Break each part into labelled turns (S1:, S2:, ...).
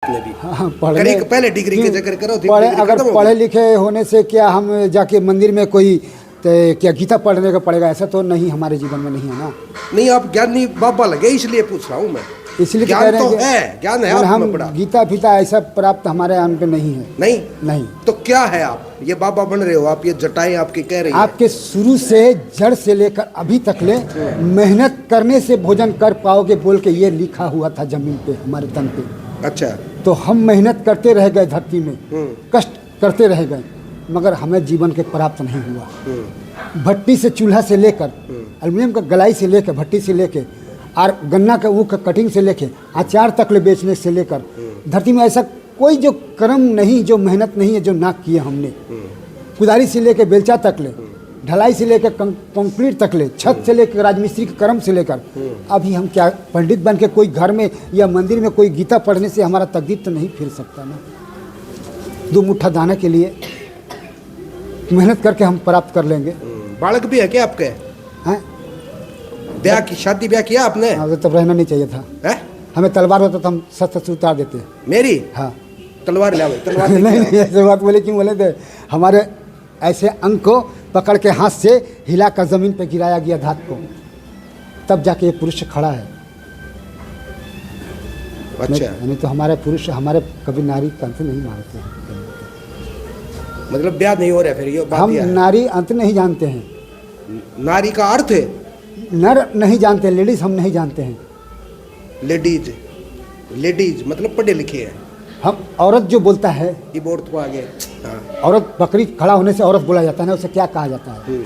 S1: आपने भी
S2: हाँ पढ़ने
S1: पहले डिग्री के जिक्र करो थी,
S2: पढ़े
S1: डिग्री
S2: अगर
S1: खत्म हो
S2: पढ़े
S1: गई।
S2: लिखे होने से क्या हम जाके मंदिर में कोई क्या गीता पढ़ने का पड़ेगा, ऐसा तो नहीं हमारे जीवन में नहीं है ना।
S1: नहीं आप ज्ञानी बाबा लगे इसलिए पूछ रहा हूँ मैं।
S2: इसलिए तो कह
S1: ज्ञान
S2: रहे
S1: तो
S2: हैं कि
S1: है, ज्ञान है आप
S2: हम
S1: में बड़ा।
S2: गीता फीता ऐसा प्राप्त हमारे यहाँ पे नहीं है।
S1: नहीं
S2: नहीं
S1: तो क्या है? आप ये बाबा बन रहे हो, आप ये जटाएं आपकी कह रही है।
S2: आपके शुरू से जड़ से लेकर अभी तक ले मेहनत करने से भोजन कर पाओगे बोल के ये लिखा हुआ था जमीन पे हमारे तन पे।
S1: अच्छा
S2: तो हम मेहनत करते रह गए धरती में, कष्ट करते रह गए, मगर हमें जीवन के प्राप्त नहीं हुआ। भट्टी से चूल्हा से लेकर एल्युमिनियम का गलाई से लेकर भट्टी से लेकर और गन्ना का ऊख कटिंग से लेकर अचार तक ले बेचने से लेकर धरती में ऐसा कोई जो कर्म नहीं, जो मेहनत नहीं है जो ना किए हमने। कुदारी से लेकर बेलचा तक ले, ढलाई से लेकर कंक्रीट तक ले, छत से लेकर राजमिस्त्री के कर्म से लेकर अभी हम क्या पंडित बन के कोई घर में या मंदिर में कोई गीता पढ़ने से हमारा तकदीर तो नहीं फिर सकता ना। दो मुट्ठा दाने के लिए मेहनत करके हम प्राप्त कर लेंगे।
S1: बालक भी है क्या आपके?
S2: हैं?
S1: ब्याह की शादी ब्याह किया आपने?
S2: हाँ, तब रहना नहीं चाहिए था।
S1: है?
S2: हमें तलवार होता तो हम सच से उतार देते।
S1: मेरी
S2: हाँ
S1: तलवार ले तलवार
S2: नहीं नहीं ऐसे बात बोले क्यों बोले थे? हमारे ऐसे अंग को पकड़ के हाथ से हिला कर जमीन पे गिराया गया धात को, तब जाके ये पुरुष खड़ा है।
S1: अच्छा
S2: नहीं तो हमारे पुरुष हमारे कभी नारी का अंत नहीं मानते हैं।
S1: मतलब ब्याह नहीं हो रहा फिर ये बात
S2: हम
S1: यह है।
S2: नारी अंत नहीं जानते हैं,
S1: नारी का अर्थ है
S2: नर नहीं जानते, लेडीज हम नहीं जानते हैं।
S1: लेडीज, लेडीज मतलब पढ़े लिखे हैं।
S2: हम औरत जो बोलता है,
S1: कीबोर्ड तो आगे। हाँ
S2: औरत बकरी खड़ा होने से औरत बोला जाता है ना, उसे क्या कहा जाता है?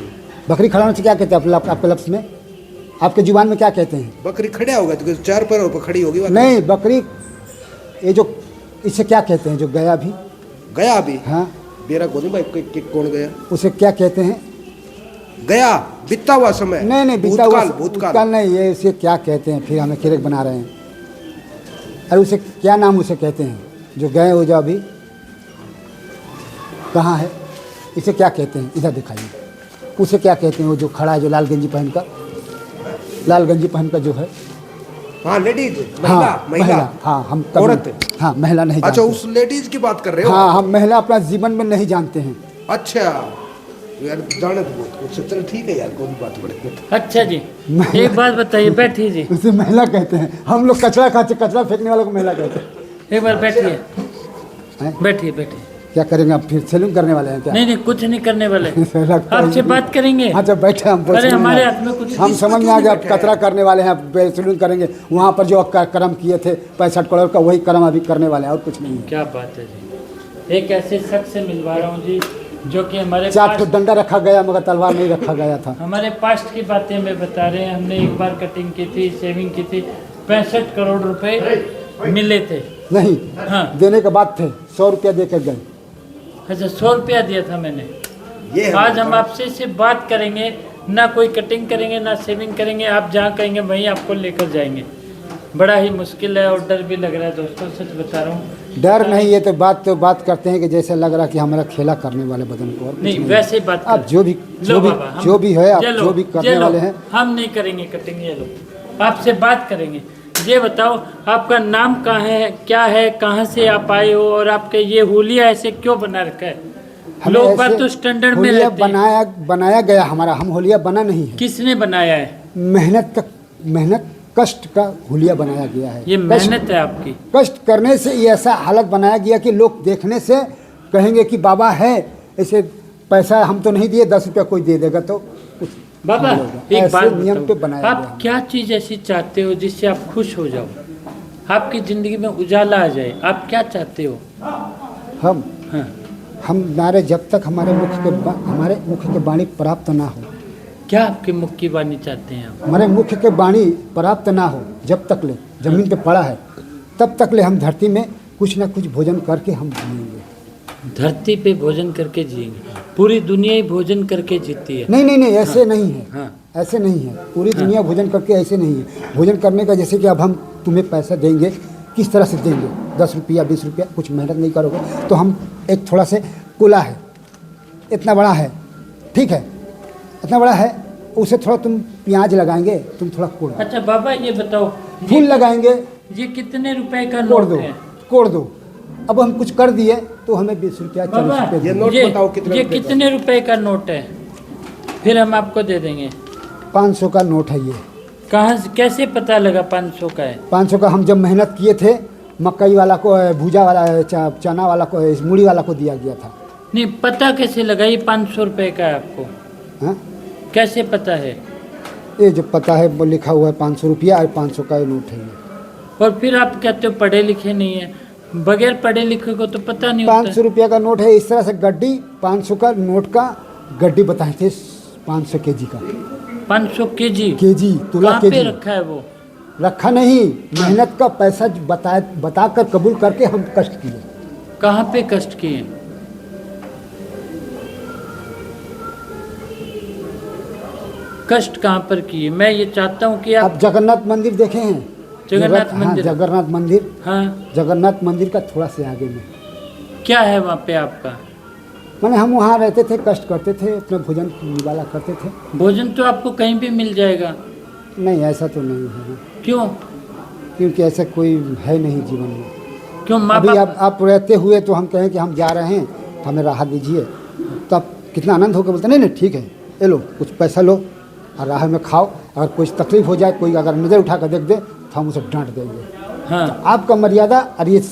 S2: बकरी खड़ा होने से क्या कहते हैं आपके लफ्ज़ में, आपके जुबान में क्या कहते हैं?
S1: बकरी खड़ा होगा तो चार पैरों पर खड़ी होगी।
S2: नहीं बकरी, ये जो इसे क्या कहते हैं जो गया भी?
S1: गया भी?
S2: हाँ
S1: बेरा गोदी भाई कौन गया?
S2: उसे क्या कहते हैं?
S1: गया बीता हुआ समय।
S2: नहीं बीता हुआ
S1: भूतकाल
S2: भूतकाल नहीं, ये इसे क्या कहते हैं? फिर हमें किरक बना रहे हैं। अरे उसे क्या नाम उसे कहते हैं जो गए हो जो अभी कहाँ है? इसे क्या कहते हैं? इधर दिखाइए। उसे क्या कहते हैं वो जो खड़ा है, जो लाल गंजी पहनकर, लाल गंजी पहनकर जो है?
S1: हाँ लेडीज, महिला।
S2: हाँ
S1: महिला।
S2: हाँ हम
S1: औरत।
S2: हाँ महिला नहीं
S1: अच्छा
S2: जानते।
S1: उस लेडीज की बात कर रहे हो?
S2: हाँ हम महिला अपना जीवन में नहीं जानते हैं।
S1: अच्छा यार जाने दो उससे, चल ठीक है यार कोई बात बड़े।
S3: अच्छा जी एक बात बताइए, बैठिए जी।
S2: उसे महिला कहते हैं। हम लोग कचरा खाते, कचरा फेंकने वालों को महिला कहते हैं।
S3: एक बार बैठिए,
S2: हैं?
S3: बैठिए बैठिए।
S2: क्या करेंगे आप? फिर सेलून करने वाले हैं क्या?
S3: नहीं नहीं कुछ नहीं करने वाले,
S2: लगता है
S3: आपसे
S2: कि-
S3: बात करेंगे।
S2: हाँ जब बैठे हम
S3: अरे हमारे हाथ में कुछ
S2: हम समझ में आ गया, आप कचरा करने वाले हैं, आप सेलून करेंगे। वहाँ पर जो कर्म किए थे 65 करोड़ का, वही कर्म अभी करने वाले हैं और कुछ नहीं है।
S3: क्या बात है जी। एक ऐसे शख्स से मिलवा रहा हूँ जी जो कि हमारे
S2: 4 तो
S3: पास
S2: डंडा रखा गया मगर तलवार नहीं रखा गया था।
S3: हमारे पास्ट की बातें में बता रहे हैं। हमने एक बार कटिंग की थी, शेविंग की थी, 65 करोड़ रुपए मिले थे।
S2: नहीं
S3: हाँ
S2: देने के बाद थे, 100 रुपया दे कर गए।
S3: अच्छा 100 रुपया दिया था मैंने।
S1: ये
S3: आज हम आपसे से बात करेंगे, ना कोई कटिंग करेंगे ना शेविंग करेंगे, आप जहाँ कहेंगे वहीं आपको लेकर जाएंगे। बड़ा ही मुश्किल है और डर भी लग रहा है दोस्तों, सच बता रहा हूँ।
S2: डर नहीं, ये तो बात करते हैं कि जैसे लग रहा कि हमारा खेला करने वाले बदन को, और कुछ
S3: नहीं वैसे ही बात
S2: आप
S3: करें।
S2: जो भी
S3: लो बाबा, हम-
S2: जो भी है, आप
S3: ये लो,
S2: जो भी
S3: ये
S2: करने
S3: लो,
S2: वाले हैं।
S3: हम नहीं करेंगे कटिंग, ये लो आपसे बात करेंगे। ये बताओ आपका नाम कहाँ है, क्या है, कहाँ से आप आए हो, और आपके ये हुलिया ऐसे क्यों बना रखा है?
S2: हमें
S3: लोग
S2: ऐसे
S3: बात तो स्टैंडर्ड में
S2: होलिया
S3: रहते हैं।
S2: बनाया गया हमारा, हम होलिया बना नहीं है।
S3: किसने बनाया है?
S2: मेहनत कष्ट का हुलिया बनाया गया है।
S3: ये मेहनत है आपकी।
S2: कष्ट करने से ये ऐसा हालत बनाया गया कि लोग देखने से कहेंगे कि बाबा है, ऐसे पैसा हम तो नहीं दिए, 10 रुपया कोई दे देगा तो कुछ
S3: बाबा एक
S2: ऐसे
S3: बात
S2: नियम पे बनाया
S3: बताओ,
S2: गया
S3: आप
S2: है।
S3: क्या चीज़ ऐसी चाहते हो जिससे आप खुश हो जाओ, आपकी ज़िंदगी में उजाला आ जाए? आप क्या चाहते हो?
S2: हम
S3: हाँ
S2: हमारे जब तक हमारे मुख के वाणी प्राप्त ना हो,
S3: क्या आपके मुख की वाणी चाहते हैं आप?
S2: हमारे मुख के वाणी प्राप्त ना हो, जब तक ले जमीन पे पड़ा है तब तक ले हम धरती में कुछ ना कुछ भोजन करके हम जिएंगे।
S3: धरती पे भोजन करके जिएंगे? पूरी दुनिया ही भोजन करके जीती है।
S2: नहीं ऐसे नहीं है।
S3: हाँ
S2: ऐसे नहीं है, पूरी दुनिया भोजन करके ऐसे नहीं है। भोजन करने का जैसे कि अब हम तुम्हें पैसा देंगे, किस तरह से देंगे? 10 रुपया 20 रुपया, कुछ मेहनत नहीं करोगे तो हम एक थोड़ा से कुला है, इतना बड़ा है, ठीक है, इतना बड़ा है, उसे थोड़ा तुम प्याज लगाएंगे, तुम थोड़ा कोड़
S3: अच्छा बाबा ये बताओ,
S2: फूल लगाएंगे,
S3: ये कितने रुपए का
S2: कोड़
S3: नोट
S2: दो,
S3: है?
S2: तोड़ दो। अब हम कुछ कर दिए तो हमें 20 रुपया 40
S3: बाबा
S2: रुपये
S1: ये
S2: दो।
S1: नोट बताओ कितने
S3: ये
S1: रुपए का?
S3: कितने रुपए का नोट है? फिर हम आपको दे देंगे।
S2: 500 का नोट है ये।
S3: कहाँ से कैसे पता लगा 500 का है?
S2: 500 का हम जब मेहनत किए थे, मकई वाला को, भूजा वाला, चना वाला को, मूढ़ी वाला को दिया गया था।
S3: नहीं, पता कैसे लगा ये 500 रुपए का है आपको?
S2: हाँ,
S3: कैसे पता है?
S2: ये जो पता है वो लिखा हुआ है 500 रुपया और 500 का ये नोट है ये।
S3: और फिर आप कहते हो पढ़े लिखे नहीं है। बगैर पढ़े लिखे को तो पता नहीं होता
S2: 500 रुपया का नोट है। इस तरह से गड्डी 500 का नोट का गड्डी बताए थे, 500 केजी का।
S3: 500 केजी
S2: केजी, तुला
S3: कहाँ पे
S2: केजी
S3: रखा है वो?
S2: रखा नहीं, मेहनत का पैसा बताकर कबूल करके हम कष्ट किए।
S3: कहाँ पे कष्ट किए? कष्ट कहाँ पर किए? मैं ये चाहता हूँ कि आप
S2: आप जगन्नाथ मंदिर देखे हैं?
S3: जगन्नाथ
S2: हाँ,
S3: मंदिर।
S2: जगन्नाथ मंदिर।
S3: हाँ,
S2: जगन्नाथ मंदिर का थोड़ा से आगे में
S3: क्या है वहाँ पे आपका?
S2: माने हम वहाँ रहते थे, कष्ट करते थे, अपना भोजन निवाला करते थे।
S3: भोजन तो आपको कहीं भी मिल जाएगा।
S2: नहीं, ऐसा तो नहीं है ना,
S3: क्यों?
S2: क्योंकि ऐसा कोई है नहीं जीवन में।
S3: क्यों माँ
S2: अभी
S3: बाप?
S2: आप रहते हुए तो हम कहें कि हम जा रहे हैं, हमें राहत दीजिए, तो आप कितना आनंद होकर बोलते नहीं नहीं ठीक है, ये लो कुछ पैसा लो और राह में खाओ। अगर कुछ तकलीफ हो जाए, कोई अगर नज़र उठा कर देख दे तो हम उसे डांट देंगे।
S3: हाँ,
S2: आपका मर्यादा और ये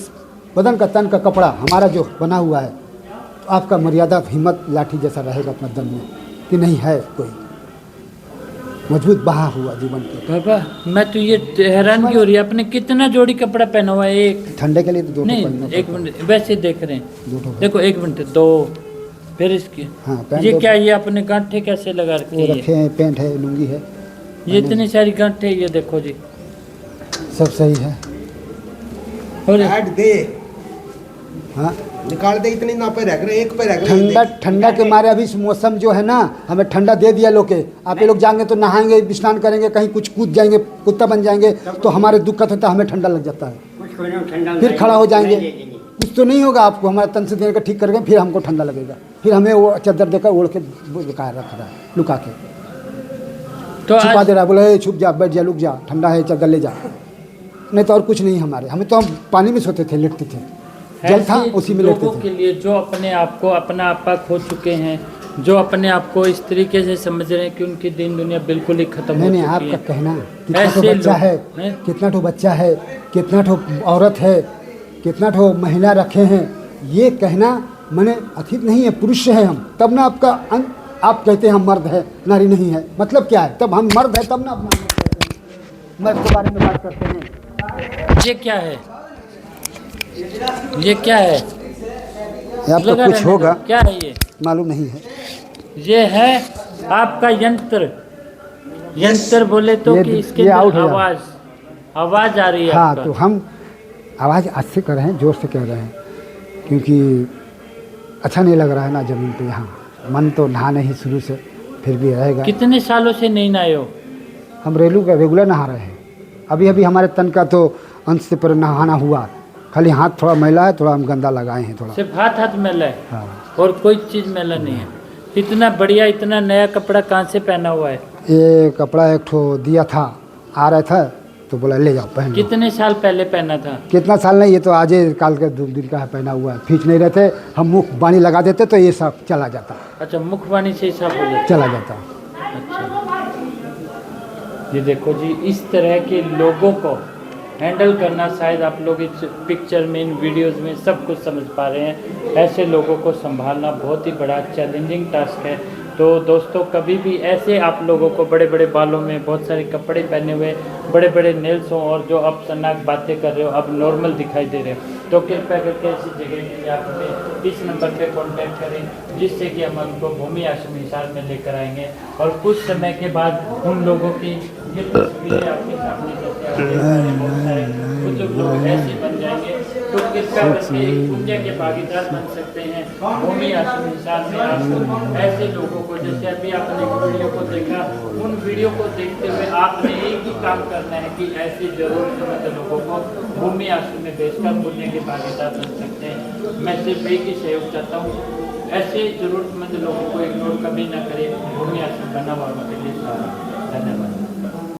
S2: बदन का तन का कपड़ा हमारा जो बना हुआ है, तो आपका मर्यादा हिम्मत लाठी जैसा रहेगा अपना दम में कि नहीं है कोई मजबूत बहा हुआ जीवन के।
S3: बाबा मैं तो ये हैरानगी हो रही है, आपने कितना जोड़ी कपड़ा पहना हुआ है? एक
S2: ठंडे के लिए तो दो ठो
S3: नहीं,
S2: पहनना
S3: एक
S2: पड़ता है।
S3: मिनट, वैसे देख रहे हैं।
S2: दो ठो
S3: देखो एक मिनट, दो, फिर इसकी
S2: हाँ, पैंट
S3: ये
S2: दो-
S3: क्या, ये आपने गांठे कैसे लगा रखी
S2: वो
S3: है?
S2: रखे हैं, पेंट है, लुंगी है,
S3: ये इतनी सारी गांठे, ये देखो जी।
S2: सब सही है।
S3: और
S1: ऐड दे,
S2: हाँ,
S1: निकाल दे, इतनी ना पे रख रहे, एक पे रख
S2: ठंडा
S1: रहे।
S2: ठंडा के मारे अभी इस मौसम जो है ना, हमें ठंडा दे दिया लोग के। आप ये लोग जाएंगे तो नहाएंगे, स्नान करेंगे, कहीं कुछ कूद जाएंगे, कुत्ता बन जाएंगे, तो हमारे दिक्कत होता है, हमें ठंडा लग जाता है। फिर खड़ा हो जाएंगे, कुछ तो नहीं होगा आपको, हमारा तन से देने का ठीक करेंगे, फिर हमको ठंडा लगेगा, फिर हमें वो चादर देकर ओढ़ के लुका रख रहा है, लुका के
S3: तो
S2: छुपा
S3: आज
S2: दे रहा है, बोले छुप जा, बैठ जा, लुक जा, ठंडा है चादर ले जा। नहीं तो और कुछ नहीं हमारे, हमें तो हम पानी में सोते थे, लेटते थे, जल था
S3: ऐसे
S2: उसी में लेटते
S3: लोगों के
S2: थे।
S3: लिए जो अपने आप को अपना आपा खो चुके हैं, जो अपने आप को इस तरीके से समझ रहे हैं कि उनकी दिन दुनिया बिल्कुल ही खत्म
S2: नहीं
S3: हो
S2: नहीं,
S3: चुकी
S2: आपका
S3: है।
S2: कहना कितना ठो
S3: ऐसे
S2: बच्चा
S3: लोग
S2: है,
S3: हैं?
S2: कितना ठो बच्चा है, कितना ठो औरत है, कितना ठो महिला रखे हैं, ये कहना मैंने अतीत नहीं है, पुरुष है हम, तब ना आपका आप कहते हैं हम मर्द है, नारी नहीं है, मतलब क्या है? तब हम मर्द है तब ना अपना मर्द कहते हैं, मर्द के बारे में बात करते हैं।
S3: ये क्या है? ये क्या है?
S2: ये आपका
S3: लगा
S2: कुछ
S3: रहने
S2: होगा,
S3: दो। क्या है ये?
S2: मालूम नहीं है।
S3: ये है आपका यंत्र। यंत्र बोले तो
S2: ये-
S3: कि इसके
S2: ये
S3: अंदर
S2: out है।
S3: आवाज आ रही है
S2: हाँ,
S3: आपका।
S2: तो हम आवाज़ अच्छे कर रहे हैं, जोर से कह रहे हैं, क्योंकि अच्छा नहीं लग रहा है ना ज़मीन पे। यहाँ मन तो नहा नहीं शुरू से, फिर भी रहेगा।
S3: कितने सालों से नहीं नहाए हो?
S2: हम रेगुलर नहा रहे हैं। अभी अभी हमारे तन का तो अंश से पर नहाना हुआ, खाली हाथ थोड़ा मैला है, थोड़ा हम गंदा लगाए हैं थोड़ा।
S3: सिर्फ हाथ मैला है
S2: हाँ,
S3: और कोई चीज़ मैला नहीं है। इतना बढ़िया, इतना नया कपड़ा कहाँ से पहना हुआ है?
S2: ये कपड़ा एक ठो दिया था, आ रहा था तो बोला ले जाओ पहन लो।
S3: कितने साल पहले पहना था?
S2: कितना साल नहीं, ये तो आज ही काल के 2 दिन का है, पहना हुआ है। खींच नहीं रहते, हम मुख बानी लगा देते तो ये सब चला जाता,
S3: अच्छा, मुखवाणी से ही साफ हो जाता।
S2: चला जाता।
S3: अच्छा, ये देखो जी, इस तरह के लोगों को हैंडल करना, शायद आप लोग इस पिक्चर में, इन वीडियोस में सब कुछ समझ पा रहे हैं। ऐसे लोगों को संभालना बहुत ही बड़ा चैलेंजिंग टास्क है। तो दोस्तों, कभी भी ऐसे आप लोगों को बड़े बड़े बालों में, बहुत सारे कपड़े पहने हुए, बड़े बड़े नेल्स हों और जो अब खतरनाक बातें कर रहे हो, अब नॉर्मल दिखाई दे रहे हो, तो कृपया करके ऐसी जगह के लिए आप हमें इस नंबर पे कांटेक्ट करें, जिससे कि हम उनको भूमि आश्रम हिसार में लेकर आएंगे। और कुछ समय के बाद उन लोगों की ये तस्वीरें आपके सामने जैसे कुछ लोग ऐसे बन जाएंगे, तो कृपया करके पूजा के भागीदार बन सकते हैं। भूमि आश्रम हिसार में आप ऐसे लोगों को, जैसे अभी आपने वीडियो को देखा, उन वीडियो को देखते हुए आपने एक ही काम करना है कि ऐसे जरूरतमंद लोगों को भूमि आश्रम में भेजकर पुण्य के भागीदार बन सकते हैं। मैं सिर्फ एक ही सहयोग चाहता हूँ, ऐसे जरूरतमंद लोगों को इग्नोर कभी ना करें। भूमि आश्रम बना हुआ के लिए धन्यवाद।